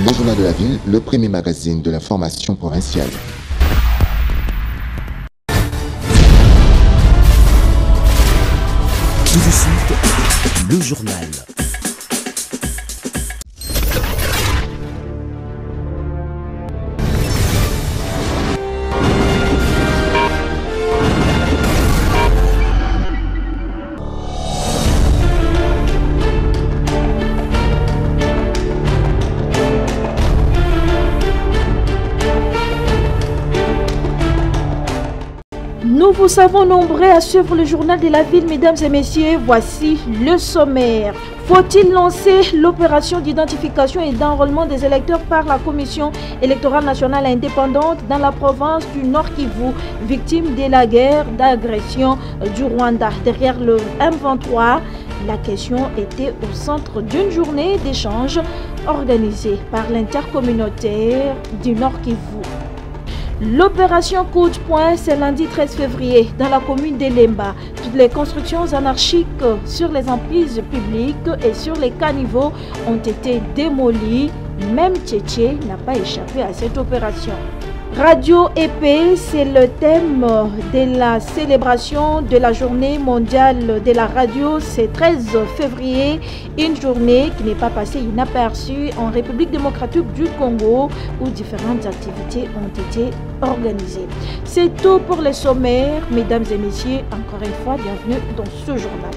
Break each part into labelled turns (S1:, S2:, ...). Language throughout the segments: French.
S1: Le journal de la ville, le premier magazine de l'information provinciale.
S2: Tout de suite, le journal.
S3: Nous vous savons nombreux à suivre le journal de la ville, mesdames et messieurs. Voici le sommaire. Faut-il lancer l'opération d'identification et d'enrôlement des électeurs par la Commission électorale nationale indépendante dans la province du Nord Kivu, victime de la guerre d'agression du Rwanda? Derrière le M23, la question était au centre d'une journée d'échange organisée par l'intercommunautaire du Nord Kivu. L'opération coup de poing, c'est lundi 13 février dans la commune d'Elemba. Toutes les constructions anarchiques sur les emprises publiques et sur les caniveaux ont été démolies. Même Tchétché n'a pas échappé à cette opération. Radio épée, c'est le thème de la célébration de la journée mondiale de la radio. C'est 13 février, une journée qui n'est pas passée inaperçue en République démocratique du Congo où différentes activités ont été organisées. C'est tout pour les sommaires. Mesdames et messieurs, encore une fois, bienvenue dans ce journal.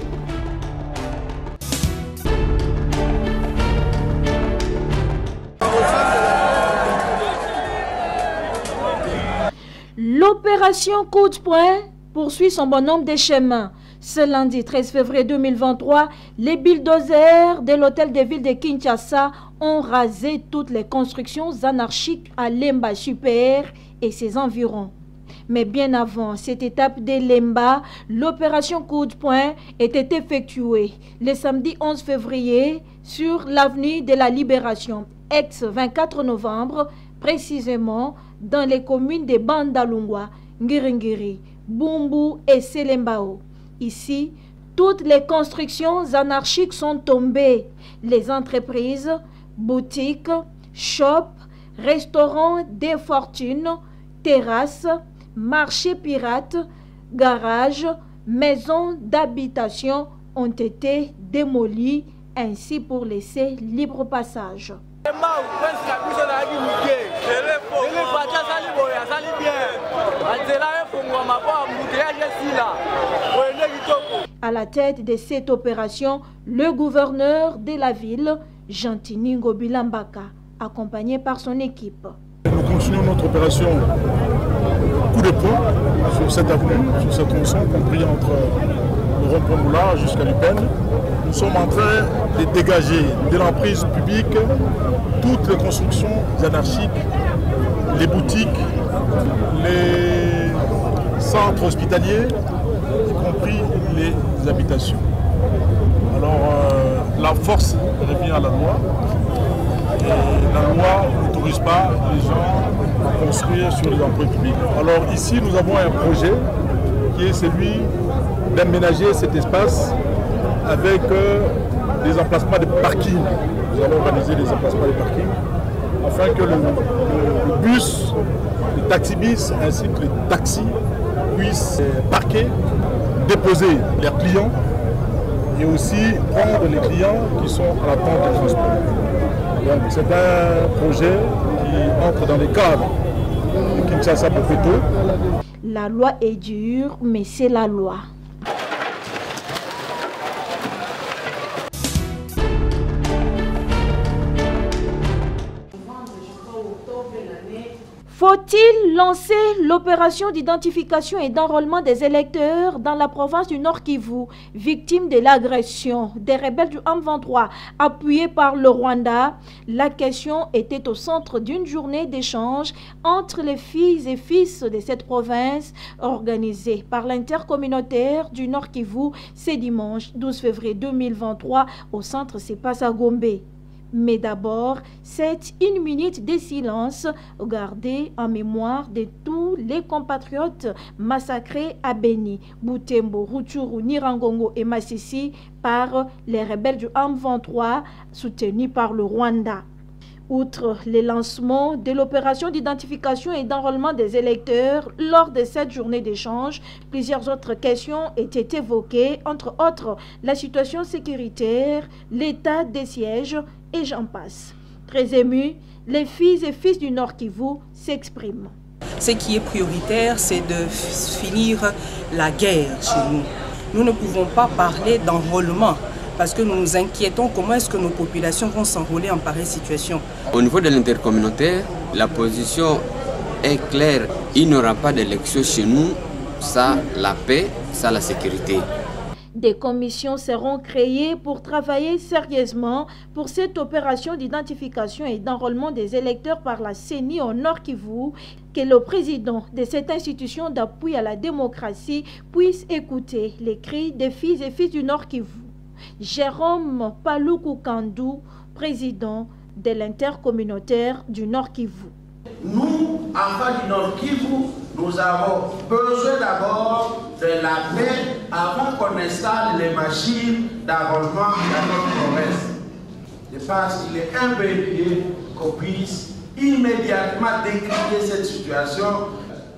S3: L'opération coup de poing poursuit son bonhomme des chemins. Ce lundi 13 février 2023, les bulldozers de l'hôtel de ville de Kinshasa ont rasé toutes les constructions anarchiques à Lemba Super et ses environs. Mais bien avant cette étape de Lemba, l'opération coup de poing était effectuée le samedi 11 février sur l'avenue de la Libération, ex-24 novembre, précisément dans les communes de Bandalungwa, Ngiringiri, Bumbu et Selembao. Ici, toutes les constructions anarchiques sont tombées. Les entreprises, boutiques, shops, restaurants des fortunes, terrasses, marchés pirates, garages, maisons d'habitation ont été démolis, ainsi pour laisser libre passage. À la tête de cette opération, le gouverneur de la ville, Jantini Ngobilambaka, accompagné par son équipe.
S4: Nous continuons notre opération coup de poing sur cette avenue, sur cette tronçon compris entre le rond-point Moulard jusqu'à l'Upen. Nous sommes en train de dégager de l'emprise publique toutes les constructions anarchiques, les boutiques, les centres hospitaliers, y compris les habitations. Alors la force revient à la loi et la loi n'autorise pas les gens à construire sur les emprises publiques. Alors ici nous avons un projet qui est celui d'aménager cet espace avec des emplacements de parking. Nous allons organiser des emplacements de parking afin que le bus, le taxi-bis ainsi que les taxis puissent parquer, déposer leurs clients et aussi prendre les clients qui sont à l'attente de transport. Donc c'est un projet qui entre dans les cadres de Kinshasa Bofeto.
S3: La loi est dure, mais c'est la loi. Faut-il lancer l'opération d'identification et d'enrôlement des électeurs dans la province du Nord Kivu, victime de l'agression des rebelles du M23 appuyés par le Rwanda? La question était au centre d'une journée d'échange entre les filles et fils de cette province organisée par l'intercommunautaire du Nord Kivu ce dimanche 12 février 2023 au centre Sepasa Gombe. Mais d'abord, c'est une minute de silence gardée en mémoire de tous les compatriotes massacrés à Beni, Butembo, Rutshuru, Nirangongo et Masisi par les rebelles du M23 soutenus par le Rwanda. Outre le lancement de l'opération d'identification et d'enrôlement des électeurs lors de cette journée d'échange, plusieurs autres questions étaient évoquées, entre autres la situation sécuritaire, l'état des sièges et j'en passe. Très émus, les filles et fils du Nord Kivu s'expriment.
S5: Ce qui est prioritaire, c'est de finir la guerre chez nous. Nous ne pouvons pas parler d'enrôlement parce que nous nous inquiétons comment est-ce que nos populations vont s'enrôler en pareille situation.
S6: Au niveau de l'intercommunautaire, la position est claire. Il n'y aura pas d'élection chez nous, ça la paix, ça la sécurité.
S3: Des commissions seront créées pour travailler sérieusement pour cette opération d'identification et d'enrôlement des électeurs par la CENI au Nord Kivu, que le président de cette institution d'appui à la démocratie puisse écouter les cris des filles et fils du Nord Kivu. Jérôme Paluku Kandou, président de l'intercommunautaire du Nord Kivu.
S7: Nous, enfants du Nord Kivu, nous avons besoin d'abord de la paix avant qu'on installe les machines d'enrôlement dans notre province. Je pense qu'il est impératif qu'on puisse immédiatement décrire cette situation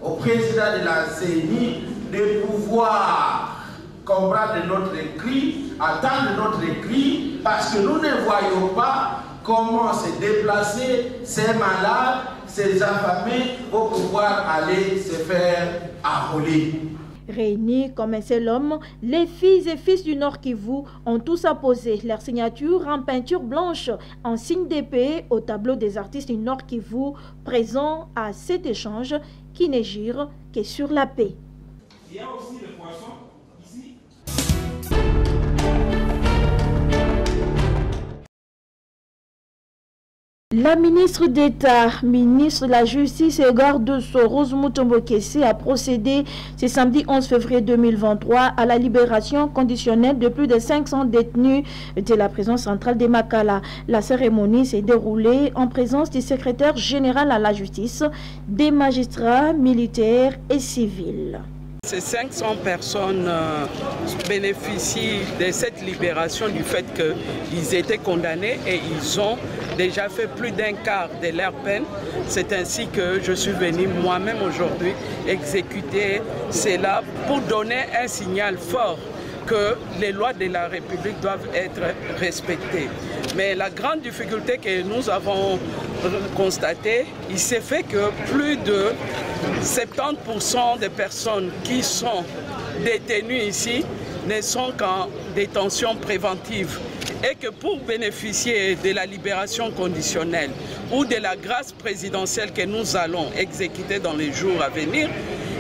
S7: au président de la CENI de pouvoir comprendre notre cri, attendre notre cri, parce que nous ne voyons pas comment se déplacer ces malades, ces affamés, pour pouvoir aller se faire enrôler.
S3: Réunis comme un seul homme, les filles et fils du Nord Kivu ont tous apposé leur signature en peinture blanche en signe de paix au tableau des artistes du Nord Kivu présents à cet échange qui ne gire que sur la paix.
S8: Il y a aussi le poisson ici.
S3: La ministre d'État, ministre de la Justice et garde Rose Mutombo Kesse a procédé ce samedi 11 février 2023 à la libération conditionnelle de plus de 500 détenus de la prison centrale de Makala. La cérémonie s'est déroulée en présence du secrétaire général à la justice, des magistrats militaires et civils.
S9: Ces 500 personnes bénéficient de cette libération du fait qu'ils étaient condamnés et ils ont déjà fait plus d'un quart de leur peine. C'est ainsi que je suis venu moi-même aujourd'hui exécuter cela pour donner un signal fort que les lois de la République doivent être respectées. Mais la grande difficulté que nous avons constatée, il s'est fait que plus de 70% des personnes qui sont détenues ici ne sont qu'en détention préventive. Et que pour bénéficier de la libération conditionnelle ou de la grâce présidentielle que nous allons exécuter dans les jours à venir,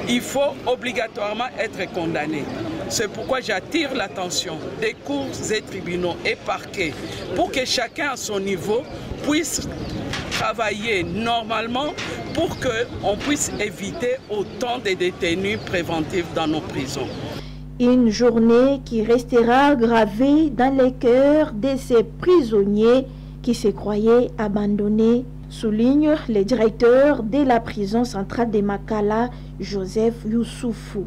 S9: il faut obligatoirement être condamné. C'est pourquoi j'attire l'attention des cours et tribunaux et parquets pour que chacun à son niveau puisse travailler normalement pour qu'on puisse éviter autant de détenus préventifs dans nos prisons.
S3: Une journée qui restera gravée dans les cœurs de ces prisonniers qui se croyaient abandonnés, souligne le directeur de la prison centrale de Makala, Joseph Youssoufou.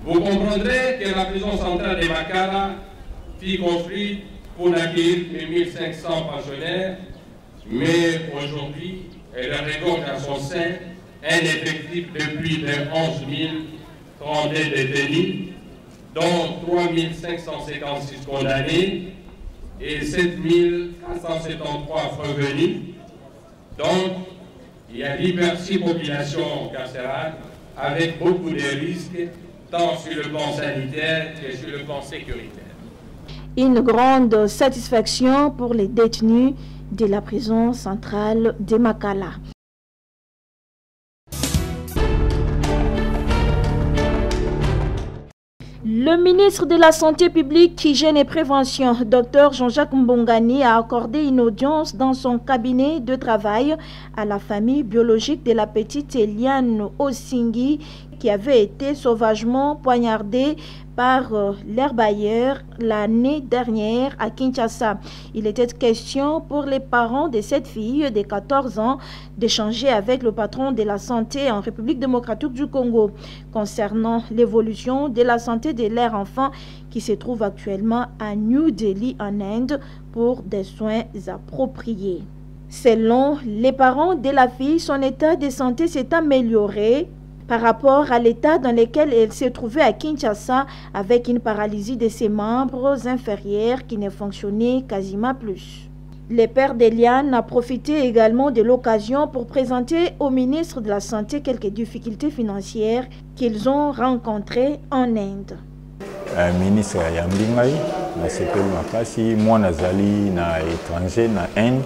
S8: Vous comprendrez que la prison centrale de Makala fut construite pour n'accueillir que 1500 pensionnaires, mais aujourd'hui, elle regorge à son sein un effectif de plus de 11 030 détenus, dont 3 556 condamnés et 7 473 revenus. Donc, il y a diverses populations carcérales avec beaucoup de risques, tant sur le plan sanitaire que sur le plan sécuritaire.
S3: Une grande satisfaction pour les détenus de la prison centrale de Makala. Le ministre de la Santé publique, Hygiène et Prévention, Dr Jean-Jacques Mbongani, a accordé une audience dans son cabinet de travail à la famille biologique de la petite Eliane Osingi, qui avait été sauvagement poignardée par leur bailleur l'année dernière à Kinshasa. Il était question pour les parents de cette fille de 14 ans d'échanger avec le patron de la santé en République démocratique du Congo concernant l'évolution de la santé de leur enfant qui se trouve actuellement à New Delhi en Inde pour des soins appropriés. Selon les parents de la fille, son état de santé s'est amélioré par rapport à l'état dans lequel elle s'est trouvée à Kinshasa, avec une paralysie de ses membres inférieurs qui ne fonctionnaient quasiment plus. Le père d'Eliane a profité également de l'occasion pour présenter au ministre de la Santé quelques difficultés financières qu'ils ont rencontrées en Inde.
S10: Ministre Yambingai, na sepeli makasi mwana zali na étranger na Inde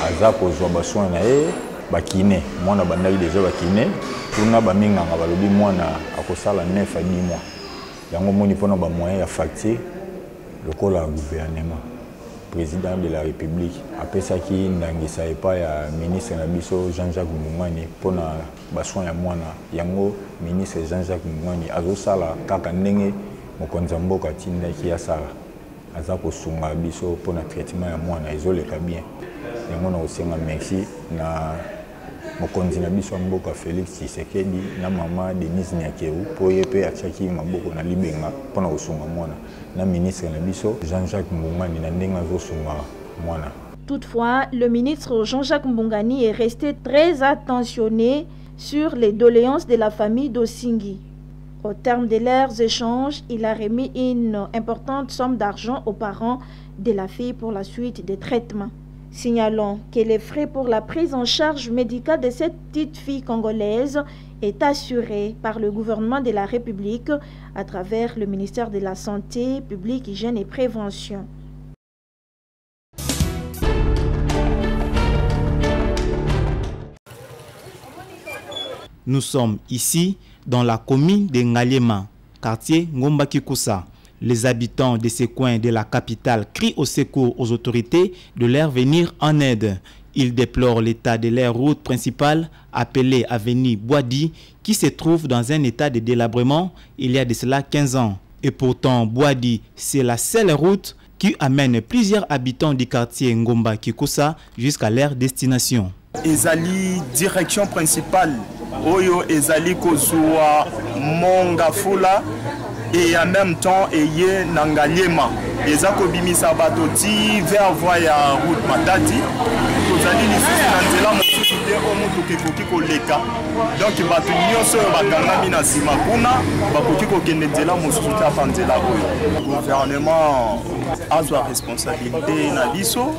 S10: aza kozwa basoin na ye bakine mwana bandaki déjà bakine tuna baminganga balobi mwana akosala 9 à 10 mois yango moni pona ba moyen ya facture lokola gouvernement président de la République apesaki ndangisa epa ya ministre na biso Jean-Jacques Mungani pona basoin ya mwana yango ministre Jean-Jacques Mungani azosala kaka ndenge mokonzi mboka tindaki asala aza kosunga biso pona traitement ya mwana ezoleka bien yango na osenga merci na mokonzi na biso mboka Félix Tshisekedi na mama Denise Nyakeu po yepe achaki maboko na libenga pona kosunga mwana na ministre na biso Jean-Jacques Mbungani na ndenga zosunga mwana.
S3: Toutefois, le ministre Jean-Jacques Mbungani est resté très attentionné sur les doléances de la famille d'Osingi. Au terme de leurs échanges, il a remis une importante somme d'argent aux parents de la fille pour la suite des traitements. Signalons que les frais pour la prise en charge médicale de cette petite fille congolaise est assuré par le gouvernement de la République à travers le ministère de la Santé publique, Hygiène et Prévention.
S11: Nous sommes ici dans la commune de Ngaliema, quartier Ngomba Kikusa. Les habitants de ces coins de la capitale crient au secours aux autorités de leur venir en aide. Ils déplorent l'état de leur route principale, appelée avenue Boadi, qui se trouve dans un état de délabrement il y a de cela 15 ans. Et pourtant, Boadi, c'est la seule route qui amène plusieurs habitants du quartier Ngomba Kikusa jusqu'à leur destination.
S12: Ezali direction principale, Oyo Ezali Kozua Mongafula, et en même temps Eye Nangaliema. Ezako Bimisa Batoti vers voya route Matati. Kozali lisusu na nzela mosusu te omutu kekoki koleka. Donc bato nyonso bakangami na nsima kuna bakoki kokende nzela mosusu te afa nzela oyo. Gouvernement azwa responsabilité na biso,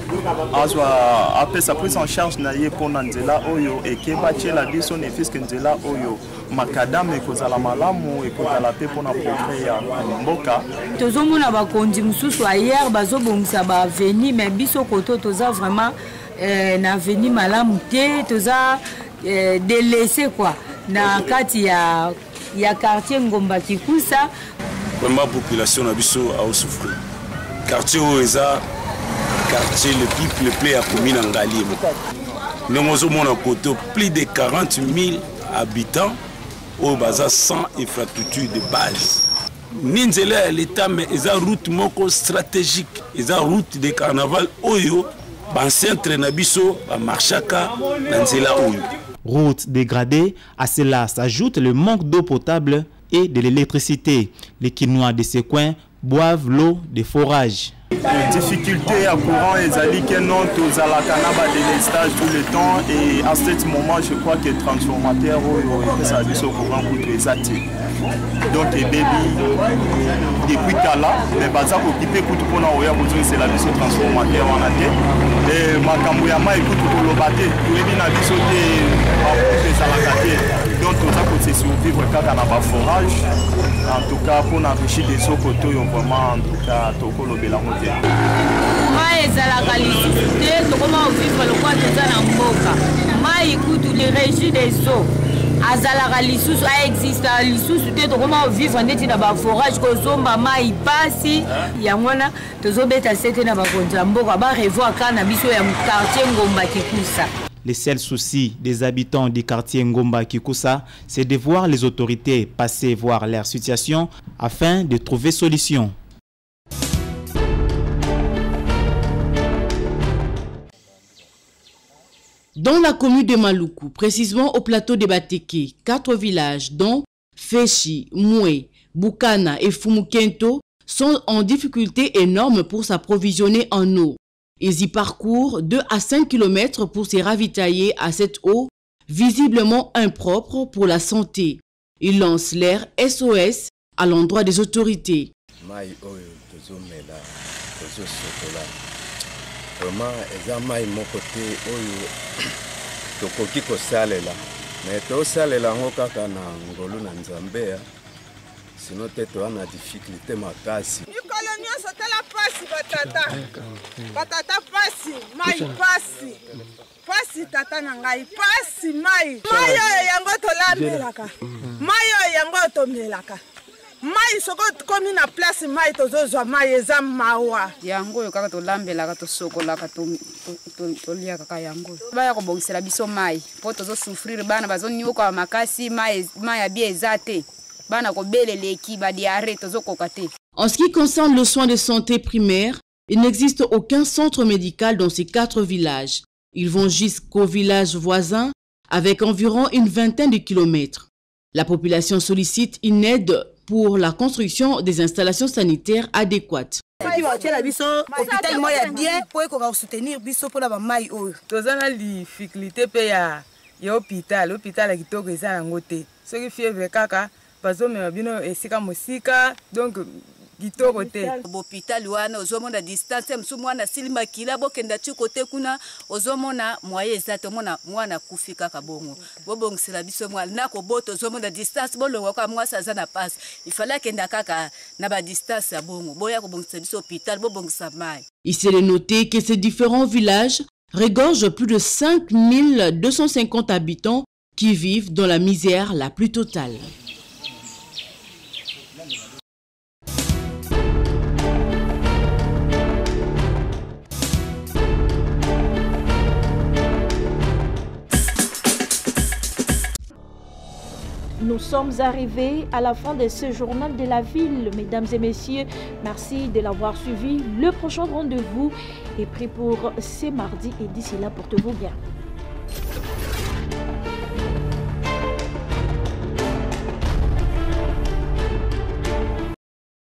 S12: azwa apesa prise en charge na ye mpona nzela oyo eke batiela biso ne fiske nzela oyo makadame ekozala malamu ekozala pe mpona progrès ya mboka.
S13: Tozomona bakonzi mosusu ayer bazobongisa baaveni mais biso koto toza vraiment na aveni malamu te toza délaissé quoi na kati ya quartier Ngomba Kikusa.
S14: Vraiment population na biso a souffrir. Quartier Oeza, quartier le plus peuplé à commune Ngaliema. Nous avons plus de 40 000 habitants au bazar sans infrastructure de base. Ninzela l'État mais ils ont route moko stratégique, ils ont route de carnaval Oyo, ban centre nabiso, ban marchaka, Ninzela Oyo.
S11: Route dégradée, à cela s'ajoute le manque d'eau potable et de l'électricité. Les Kinois de ces coins boivent l'eau des forages.
S12: Les difficultés à courant, ezali que non, tous à la canaba de l'estage tout le temps et à ce moment, je crois que le transformateur ça a au courant pour les attirer. Donc, baby, depuis Kala, les bazar occupés pour nous avoir besoin c'est la mission transformateur en athée. Et ma cambouyama écoute pour le battre, tous les bins à sauter en à la caté. Donc, tout ça pour se survivre quand on a pas forage. En tout cas, pour enrichir des eaux côté, vraiment, en tout cas, toko le bélango.
S13: Mai ezalaka lisusu te tokoma vivre lokwa toza na mboka mai ikutu les régies des eaux azalaka lisusu aexista lisusu te tokoma vivre ndeti na baforage kozomba mai pasi yango wana tozobeta sete na bakonzi ya mboka barevoir kaka na biso ya quartier Ngomba Kikusa.
S11: Le seul souci des habitants du quartier Ngomba Kikusa, c'est de voir les autorités passer voir leur situation afin de trouver solution.
S15: Dans la commune de Maluku, précisément au plateau de Bateke, 4 villages dont Feshi, Moué, Bukana et Fumukento sont en difficulté énorme pour s'approvisionner en eau. Ils y parcourent 2 à 5 km pour se ravitailler à cette eau visiblement impropre pour la santé. Ils lancent l'air SOS à l'endroit des autorités.
S16: Sinon tete wana difficulté makasi mikolo nyonso tala pasi batata pasi mai pasi tata na ngai pasi mai oyo yango tolambelaka mai oyo yango tomelaka mai soko komi na place mai tozozwa mai eza mawa
S17: yango oyo kaka tolambelaka tosokolaka tolia kaka yango baya kobongisela biso mai mpo tozosufrire bana bazonioka makasi mai ya bie eza te.
S15: En ce qui concerne le soin de santé primaire, il n'existe aucun centre médical dans ces 4 villages. Ils vont jusqu'aux villages voisins avec environ une vingtaine de kilomètres. La population sollicite une aide pour la construction des installations sanitaires adéquates.
S17: bazomema bino esika mosika donc kitoko te
S18: hôpital wana ozomona distance msu mwana silima kila bokenda ti kote kuna ozomona moye ezate mona mwana kufika kabongo bobongisela biso mwana nako boto ozomona distance bolongo kwa mwasa za na passe il fallait kenda kaka na ba distance ya bongo boya kobongisa biso hôpital bobongisa mai.
S15: Il s'est noté que ces différents villages regorgent plus de 5250 habitants qui vivent dans la misère la plus totale.
S3: Nous sommes arrivés à la fin de ce journal de la ville. Mesdames et messieurs, merci de l'avoir suivi. Le prochain rendez-vous est pris pour ce mardi et d'ici là, portez-vous bien.